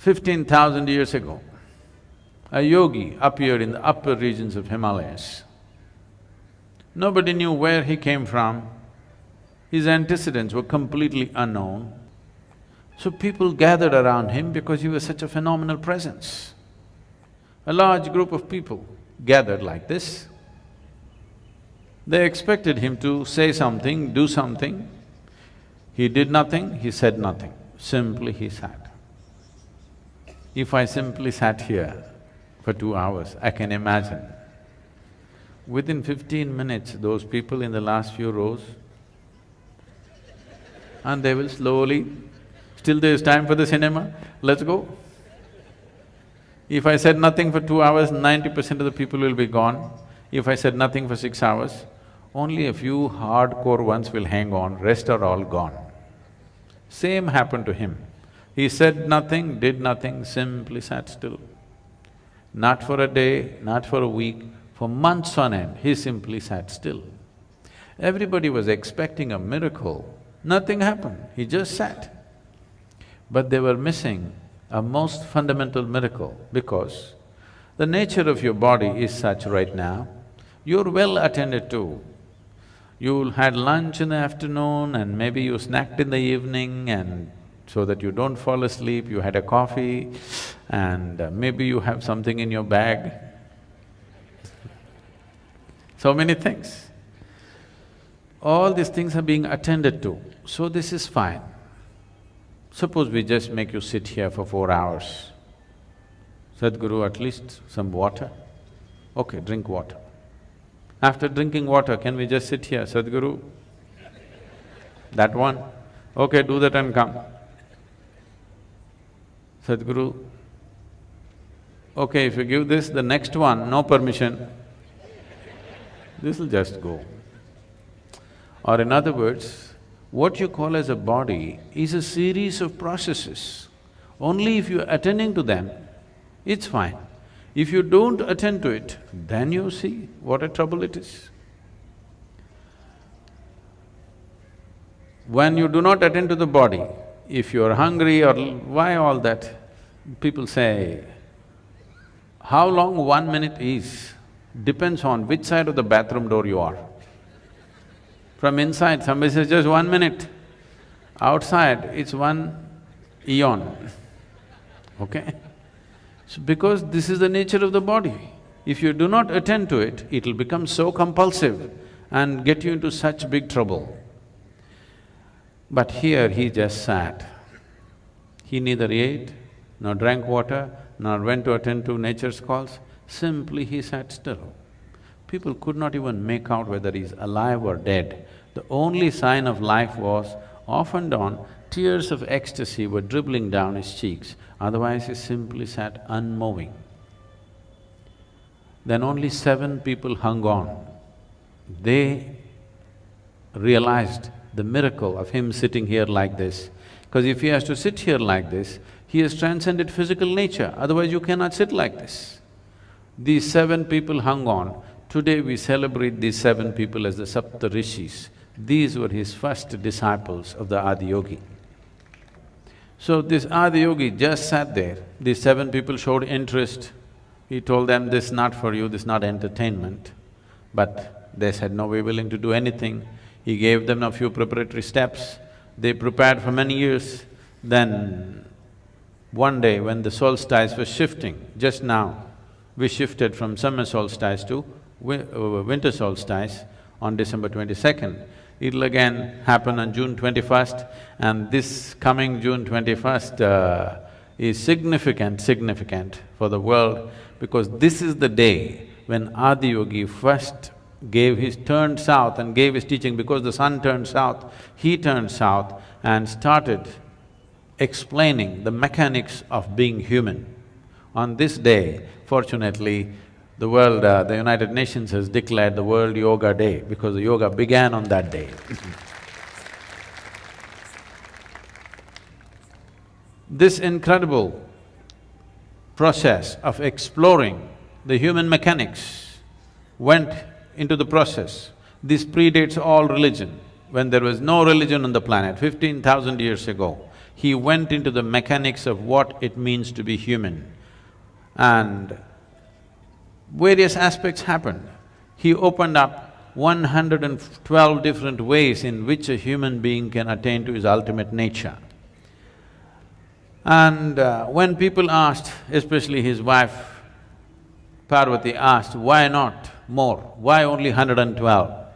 15,000 years ago, a yogi appeared in the upper regions of Himalayas. Nobody knew where he came from, his antecedents were completely unknown. So people gathered around him because he was such a phenomenal presence. A large group of people gathered like this. They expected him to say something, do something. He did nothing, he said nothing, simply he sat. If I simply sat here for 2 hours, I can imagine. Within 15 minutes, those people in the last few rows, and they will slowly, still there's time for the cinema, let's go. If I said nothing for 2 hours, 90% of the people will be gone. If I said nothing for 6 hours, only a few hardcore ones will hang on, rest are all gone. Same happened to him. He said nothing, did nothing, simply sat still. Not for a day, not for a week, for months on end, he simply sat still. Everybody was expecting a miracle, nothing happened, he just sat. But they were missing a most fundamental miracle because the nature of your body is such right now, you're well attended to. You had lunch in the afternoon and maybe you snacked in the evening and so that you don't fall asleep, you had a coffee and maybe you have something in your bag. So many things. All these things are being attended to, so this is fine. Suppose we just make you sit here for 4 hours. Sadhguru, at least some water? Okay, drink water. After drinking water, can we just sit here, Sadhguru? That one? Okay, do that and come. Sadhguru, okay, if you give this, the next one, no permission, this'll just go. Or in other words, what you call as a body is a series of processes. Only if you're attending to them, it's fine. If you don't attend to it, then you see what a trouble it is. When you do not attend to the body, if you're hungry or why all that, people say, how long 1 minute is, depends on which side of the bathroom door you are. From inside, somebody says just 1 minute. Outside, it's 1 eon, okay? So because this is the nature of the body. If you do not attend to it, it'll become so compulsive and get you into such big trouble. But here he just sat. He neither ate, nor drank water, nor went to attend to nature's calls, simply he sat still. People could not even make out whether he's alive or dead. The only sign of life was, off and on, tears of ecstasy were dribbling down his cheeks, otherwise he simply sat unmoving. Then only 7 people hung on. They realized the miracle of him sitting here like this, because if he has to sit here like this, he has transcended physical nature, otherwise you cannot sit like this. These 7 people hung on. Today we celebrate these 7 people as the Rishis. These were his first disciples of the Adiyogi. So this Adiyogi just sat there, these 7 people showed interest. He told them, this is not for you, this is not entertainment. But they said, no, we're willing to do anything. He gave them a few preparatory steps. They prepared for many years. Then one day when the solstice was shifting, just now, we shifted from summer solstice to winter solstice on December 22nd. It'll again happen on June 21st, and this coming June 21st is significant for the world, because this is the day when Adiyogi first turned south and gave his teaching. Because the sun turned south, he turned south and started explaining the mechanics of being human. On this day, fortunately, the world, the United Nations has declared the World Yoga Day because the yoga began on that day. This incredible process of exploring the human mechanics went into the process. This predates all religion. When there was no religion on the planet, 15,000 years ago, He went into the mechanics of what it means to be human, and various aspects happened. He opened up 112 different ways in which a human being can attain to his ultimate nature. And when people asked, especially his wife Parvati asked, why not more? Why only 112?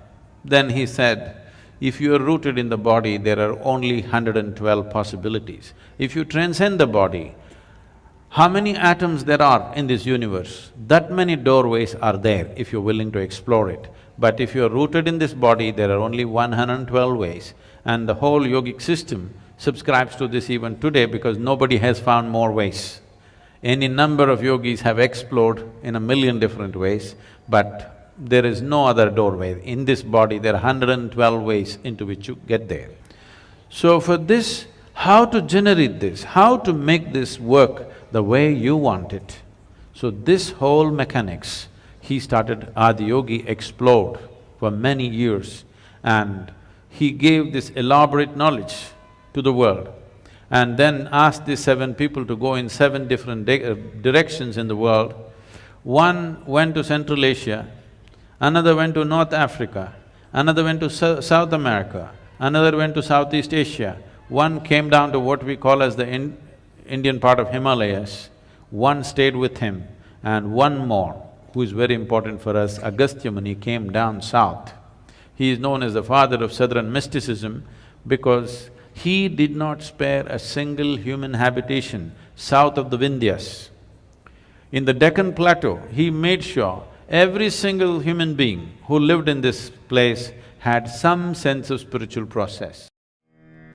Then he said, if you are rooted in the body, there are only 112 possibilities. If you transcend the body, how many atoms there are in this universe? That many doorways are there if you're willing to explore it. But if you're rooted in this body, there are only 112 ways. And the whole yogic system subscribes to this even today because nobody has found more ways. Any number of yogis have explored in a million different ways, but there is no other doorway. In this body, there are 112 ways into which you get there. So for this, how to generate this, how to make this work the way you want it. So this whole mechanics, he started, Adiyogi explored for many years, and he gave this elaborate knowledge to the world, and then asked these 7 people to go in 7 different directions in the world. One went to Central Asia, another went to North Africa, another went to South America, another went to Southeast Asia, one came down to what we call as the Indian part of Himalayas, one stayed with him, and one more, who is very important for us, Agastya Muni, came down south. He is known as the father of southern mysticism because he did not spare a single human habitation south of the Vindhyas. In the Deccan Plateau, he made sure every single human being who lived in this place had some sense of spiritual process.